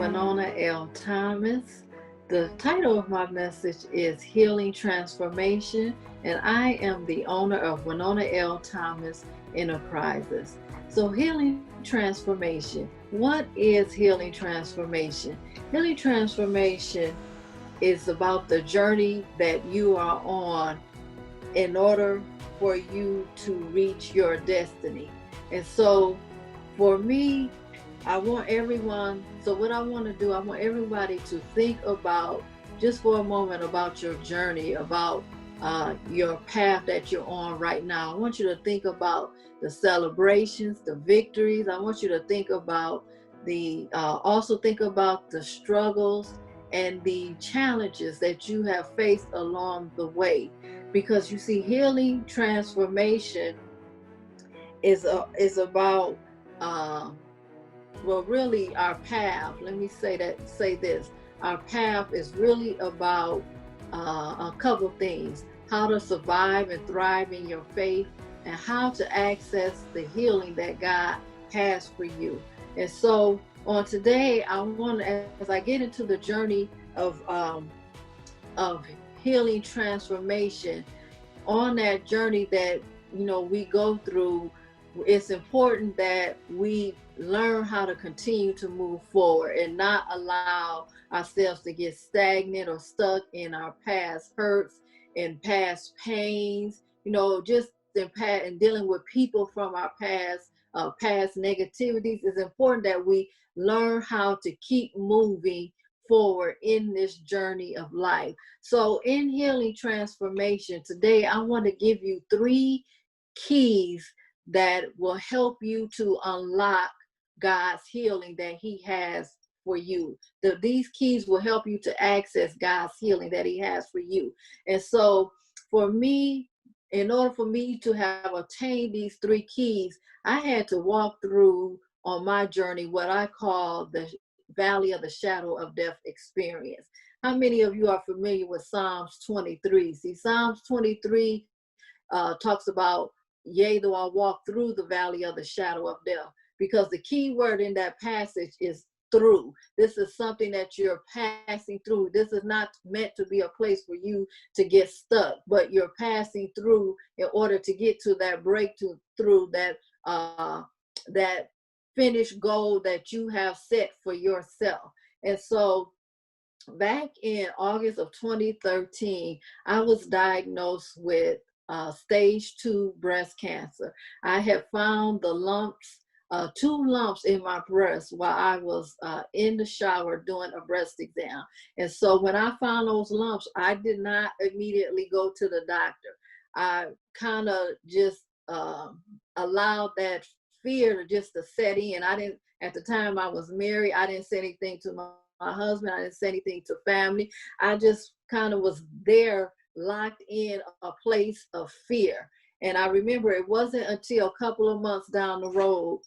Winona L. Thomas. The title of my message is Healing Transformation, and I am the owner of Winona L. Thomas Enterprises. So, healing transformation. What is healing transformation? Healing transformation is about the journey that you are on in order for you to reach your destiny. And so, for me, I want everyone, so what I want to do, I want everybody to think about, just for a moment, about your journey, about your path that you're on right now. I want you to think about the celebrations, the victories. I want you to think about also think about the struggles and the challenges that you have faced along the way. Because you see, healing transformation is about, uh, well, really our path. Let me say this. Our path is really about a couple things: how to survive and thrive in your faith, and how to access the healing that God has for you. And so on today, I want to, as I get into the journey of healing transformation, on that journey that we go through, it's important that we learn how to continue to move forward and not allow ourselves to get stagnant or stuck in our past hurts and past pains, just in dealing with people from our past negativities. It's important that we learn how to keep moving forward in this journey of life. So in healing transformation today, I want to give you 3 keys that will help you to unlock God's healing that He has for you. These keys will help you to access God's healing that He has for you. And so for me, in order for me to have attained these 3 keys, I had to walk through on my journey what I call the valley of the shadow of death experience. How many of you are familiar with Psalms 23? See, Psalms 23 talks about, yea, though I walk through the valley of the shadow of death, because the key word in that passage is through. This is something that you're passing through. This is not meant to be a place for you to get stuck, but you're passing through in order to get to that breakthrough, through that finished goal that you have set for yourself. And so back in August of 2013, I was diagnosed with stage 2 breast cancer. I had found the lumps, 2 lumps in my breast while I was in the shower doing a breast exam. And so when I found those lumps, I did not immediately go to the doctor. I kind of just allowed that fear to set in. I didn't, at the time I was married, I didn't say anything to my husband. I didn't say anything to family. I just kind of was there, locked in a place of fear. And I remember it wasn't until a couple of months down the road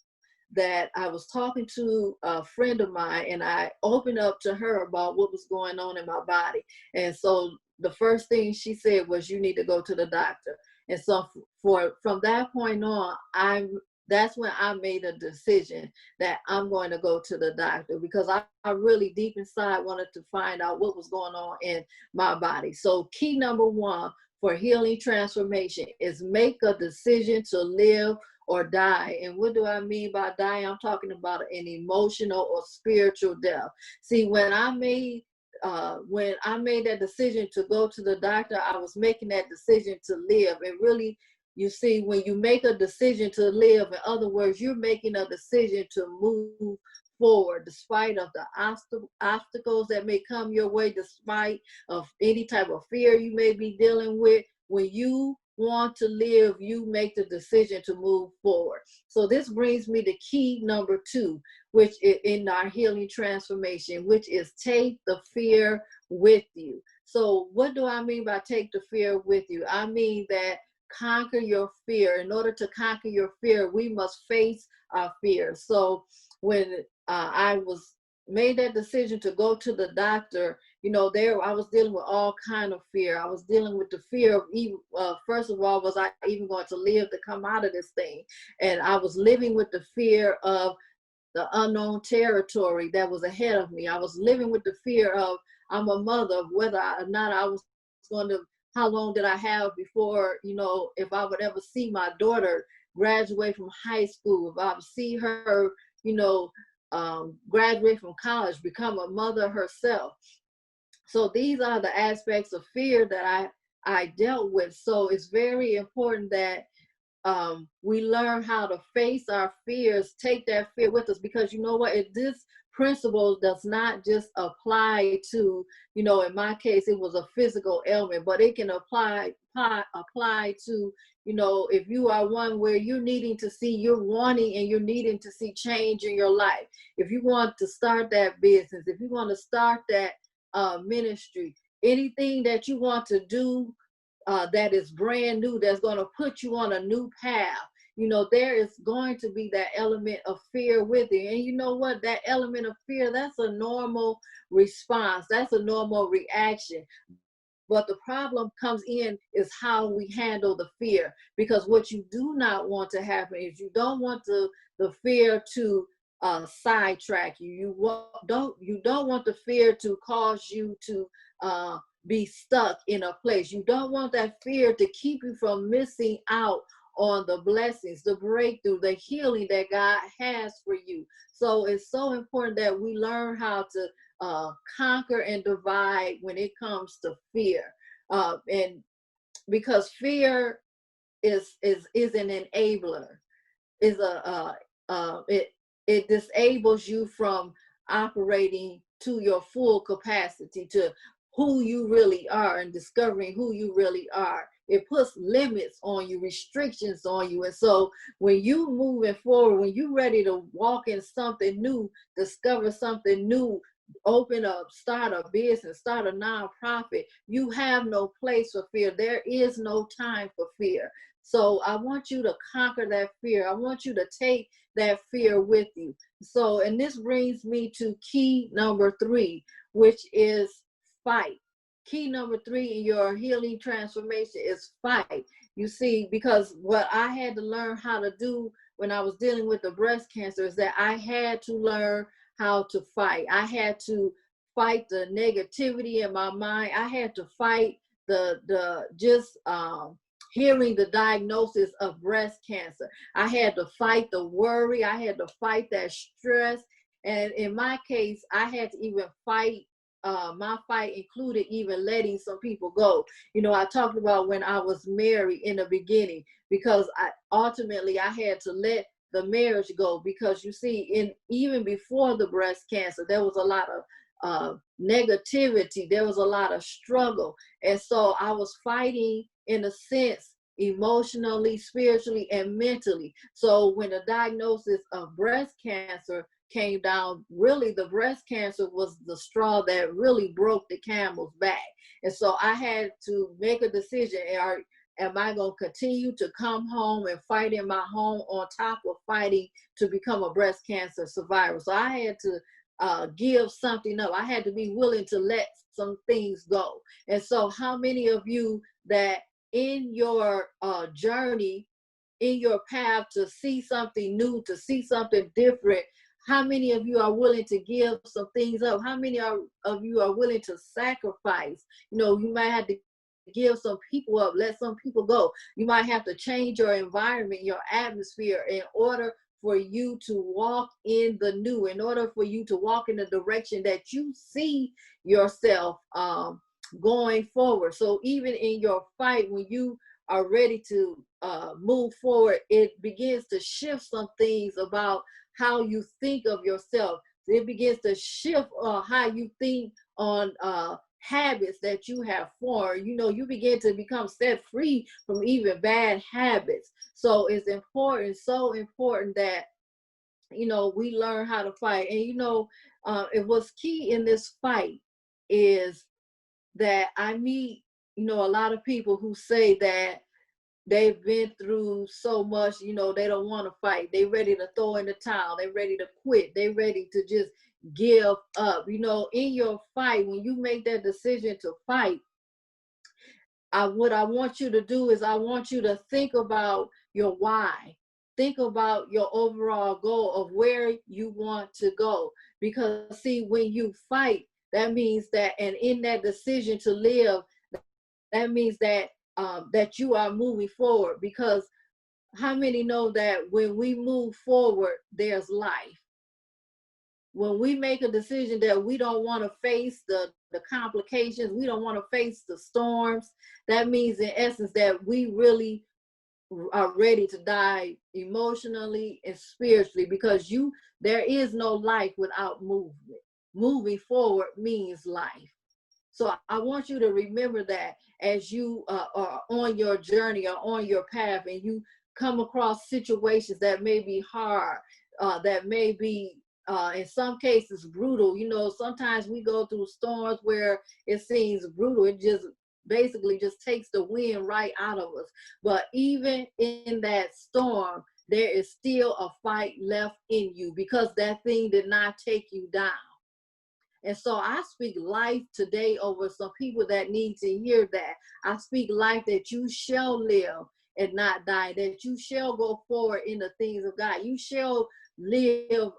that I was talking to a friend of mine, and I opened up to her about what was going on in my body. And so the first thing she said was, you need to go to the doctor. And so from that point on, that's when I made a decision that I'm going to go to the doctor, because I really deep inside wanted to find out what was going on in my body. So key number 1 for healing transformation is make a decision to live or die. And what do I mean by die? I'm talking about an emotional or spiritual death. See, when I made that decision to go to the doctor, I was making that decision to live. And really, you see, when you make a decision to live, in other words, you're making a decision to move forward despite of the obstacles that may come your way, despite of any type of fear you may be dealing with. When you want to live, you make the decision to move forward. So this brings me to key number 2, which is in our healing transformation, which is take the fear with you. So what do I mean by take the fear with you? I mean that conquer your fear. In order to conquer your fear, we must face our fear. So when I was made that decision to go to the doctor, there I was dealing with all kind of fear. I was dealing with the fear of even, first of all, was I even going to live to come out of this thing? And I was living with the fear of the unknown territory that was ahead of me. I was living with the fear of, I'm a mother, of whether or not I was going to, how long did I have before, if I would ever see my daughter graduate from high school, if I would see her, graduate from college, become a mother herself. So these are the aspects of fear that I dealt with. So it's very important that we learn how to face our fears, take that fear with us, because you know what, this principle does not just apply to, in my case, it was a physical ailment, but it can apply to, if you are one where you're wanting and you're needing to see change in your life. If you want to start that business, if you want to start that ministry, anything that you want to do that is brand new, that's going to put you on a new path, there is going to be that element of fear with it. And you know what? That element of fear, that's a normal response. That's a normal reaction. But the problem comes in is how we handle the fear. Because what you do not want to happen is you don't want the fear to sidetrack you. You don't want the fear to cause you to be stuck in a place. You don't want that fear to keep you from missing out on the blessings, the breakthrough, the healing that God has for you. So it's so important that we learn how to conquer and divide when it comes to fear. And because fear is an enabler, it disables you from operating to your full capacity, to who you really are, and discovering who you really are. It puts limits on you, restrictions on you. And so when you moving forward, when you're ready to walk in something new, discover something new, open up, start a business, start a nonprofit, you have no place for fear. There is no time for fear. So I want you to conquer that fear. I want you to take that fear with you. So, and this brings me to key number 3, which is fight. Key number 3 in your healing transformation is fight. You see, because what I had to learn how to do when I was dealing with the breast cancer is that I had to learn how to fight. I had to fight the negativity in my mind. I had to fight hearing the diagnosis of breast cancer. I had to fight the worry. I had to fight that stress. And in my case, I had to even fight. My fight included even letting some people go. I talked about when I was married in the beginning, because ultimately I had to let the marriage go, because you see, even before the breast cancer, there was a lot of negativity. There was a lot of struggle. And so I was fighting, in a sense, emotionally, spiritually, and mentally. So when the diagnosis of breast cancer came down, really the breast cancer was the straw that really broke the camel's back. And so I had to make a decision. Am I going to continue to come home and fight in my home on top of fighting to become a breast cancer survivor? So I had to give something up. I had to be willing to let some things go. And so how many of you that in your journey, in your path to see something new, to see something different, how many of you are willing to give some things up? How many of you are willing to sacrifice? You might have to give some people up, let some people go. You might have to change your environment, your atmosphere, in order for you to walk in the new, in order for you to walk in the direction that you see yourself going forward. So even in your fight, when you are ready to move forward, it begins to shift some things about how you think of yourself. It begins to shift how you think on habits that you have formed. You begin to become set free from even bad habits. So it's important, so important that we learn how to fight. And it was key in this fight is that I meet a lot of people who say that they've been through so much, they don't want to fight. They ready to throw in the towel. They ready to quit. They ready to just give up. In your fight, when you make that decision to fight, what I want you to do is I want you to think about your why. think about your overall goal of where you want to go. Because see, when you fight, that means that, and in that decision to live, that means that that you are moving forward. Because how many know that when we move forward, there's life? When we make a decision that we don't want to face the complications, we don't want to face the storms, that means in essence that we really are ready to die emotionally and spiritually, because there is no life without movement. Moving forward means life. So I want you to remember that as you are on your journey or on your path, and you come across situations that may be hard, that may be in some cases brutal. You know, sometimes we go through storms where it seems brutal. It just basically just takes the wind right out of us. But even in that storm, there is still a fight left in you, because that thing did not take you down. And so I speak life today over some people that need to hear that. I speak life that you shall live and not die, that you shall go forward in the things of God. You shall live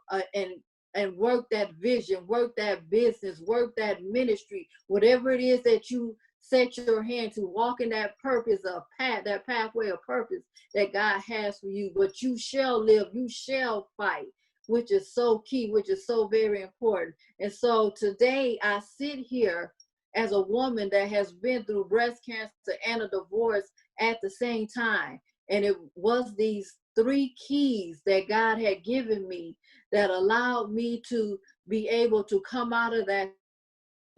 and work that vision, work that business, work that ministry, whatever it is that you set your hand to, walk in that purpose of that pathway of purpose that God has for you. But you shall live, you shall fight, which is so key, which is so very important. And so today I sit here as a woman that has been through breast cancer and a divorce at the same time. And it was these 3 keys that God had given me that allowed me to be able to come out of that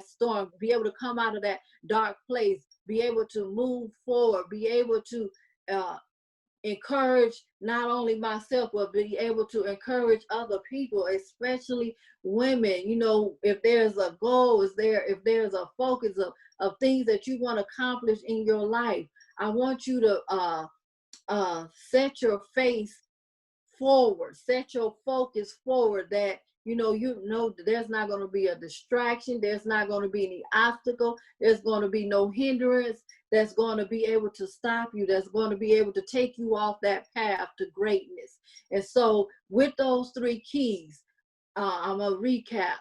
storm, be able to come out of that dark place, be able to move forward, be able to encourage not only myself, but be able to encourage other people, especially women. You know, if there's a goal, if there's a focus of things that you want to accomplish in your life, I want you to set your face forward, set your focus forward, that you know that there's not going to be a distraction, there's not going to be any obstacle, there's going to be no hindrance that's going to be able to stop you, that's going to be able to take you off that path to greatness. And so with those 3 keys, I'm going to recap.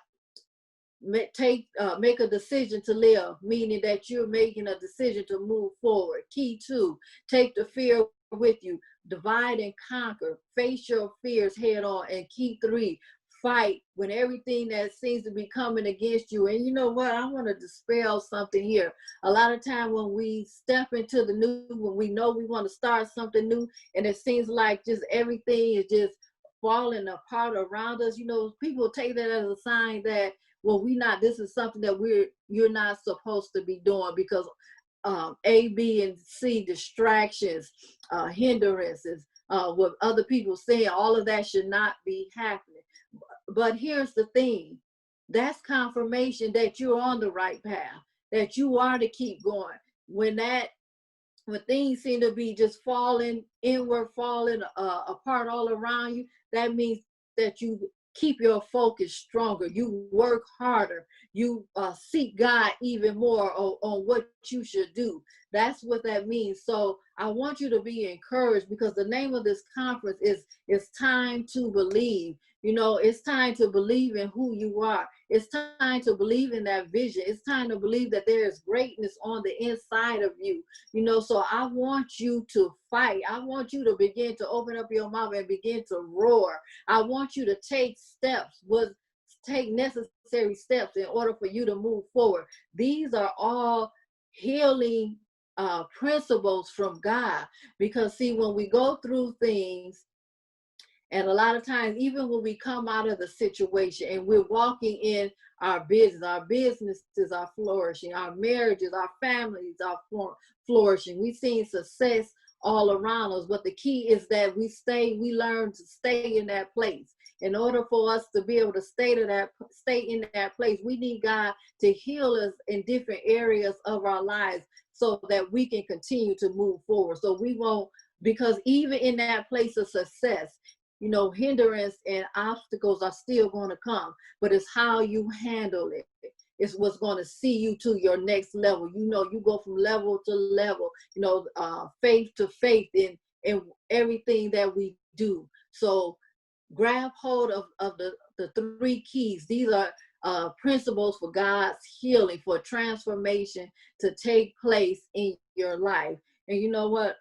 Make a decision to live, meaning that you're making a decision to move forward. Key 2, take the fear with you, divide and conquer, face your fears head on. And key 3, fight when everything that seems to be coming against you. And you know what, I want to dispel something here. A lot of time when we step into the new, when we know we want to start something new, and it seems like just everything is just falling apart around us, you know, people take that as a sign that, well, this is something that you're not supposed to be doing, because A, B, and C, distractions, hindrances, what other people say, all of that should not be happening. But here's the thing, that's confirmation that you're on the right path, that you are to keep going. When things seem to be just falling inward, falling apart all around you, that means that you keep your focus stronger, you work harder, you seek God even more on what you should do. That's what that means. So I want you to be encouraged, because the name of this conference is Time to Believe. You know, it's time to believe in who you are. It's time to believe in that vision. It's time to believe that there is greatness on the inside of you. You know, so I want you to fight. I want you to begin to open up your mouth and begin to roar. I want you to take necessary steps in order for you to move forward. These are all healing principles from God. Because see, when we go through things, and a lot of times, even when we come out of the situation and we're walking in our businesses are flourishing, our marriages, our families are flourishing. We've seen success all around us, but the key is that we learn to stay in that place. In order for us to be able to stay in that place, we need God to heal us in different areas of our lives so that we can continue to move forward. So we won't, because even in that place of success, you know, hindrance and obstacles are still going to come, but it's how you handle it. It's what's going to see you to your next level. You know, you go from level to level, you know, faith to faith in everything that we do. So grab hold of the three keys. These are principles for God's healing, for transformation to take place in your life. And you know what?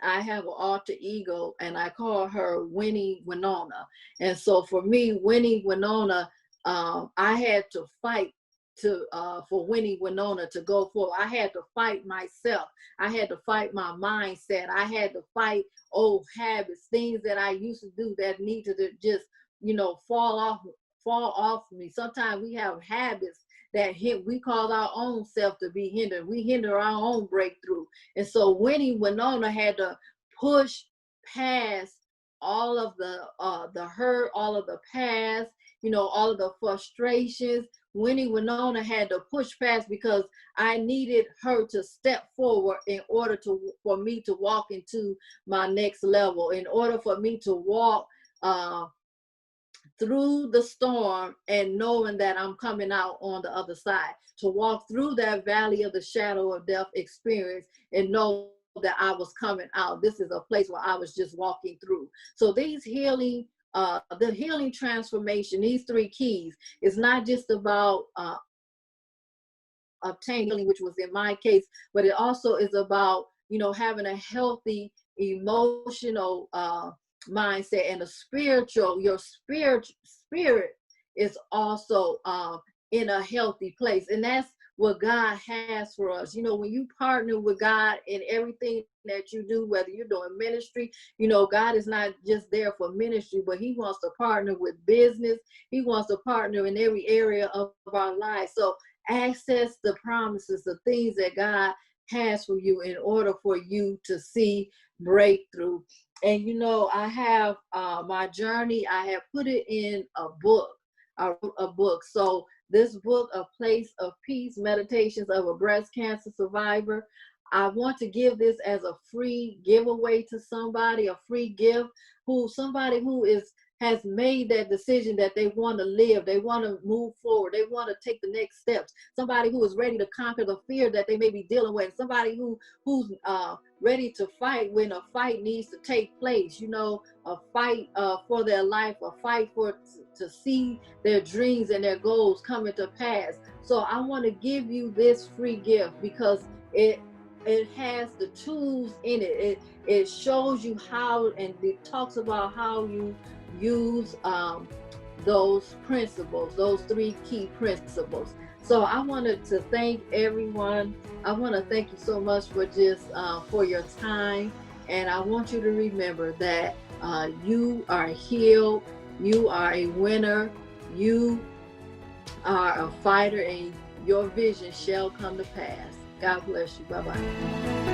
I have an alter ego, and I call her Winnie Winona. And so for me, Winnie Winona, I had to fight to for Winnie Winona to go forward. I had to fight myself. I had to fight my mindset. I had to fight old habits, things that I used to do that needed to just, fall off me. Sometimes we have habits that we cause our own self to be hindered. We hinder our own breakthrough. And so Winnie Winona had to push past all of the hurt, all of the past, all of the frustrations. Winnie Winona had to push past because I needed her to step forward in order for me to walk into my next level, in order for me to walk through the storm and knowing that I'm coming out on the other side, to walk through that valley of the shadow of death experience and know that I was coming out. This is a place where I was just walking through. So these the healing transformation, these three keys, is not just about obtaining healing, which was in my case, but it also is about, having a healthy emotional mindset, and your spirit is also in a healthy place. And that's what God has for us. When you partner with God in everything that you do, whether you're doing ministry, God is not just there for ministry, but he wants to partner with business. He wants to partner in every area of our lives. So access the promises, the things that God has for you in order for you to see breakthrough. And I have my journey, I have put it in a book. I wrote a book. So this book, A Place of Peace, Meditations of a Breast Cancer Survivor, I want to give this as a free giveaway to somebody, a free gift, somebody who has made that decision that they want to live, they want to move forward, they want to take the next steps, somebody who is ready to conquer the fear that they may be dealing with, somebody who's ready to fight when a fight needs to take place, a fight for their life, a fight to see their dreams and their goals coming to pass. So I want to give you this free gift because it has the tools in it. It shows you how, and it talks about how you use those principles, those three key principles. So I wanted to thank everyone. I want to thank you so much for just for your time. And I want you to remember that you are healed. You are a winner. You are a fighter, and your vision shall come to pass. God bless you. Bye-bye.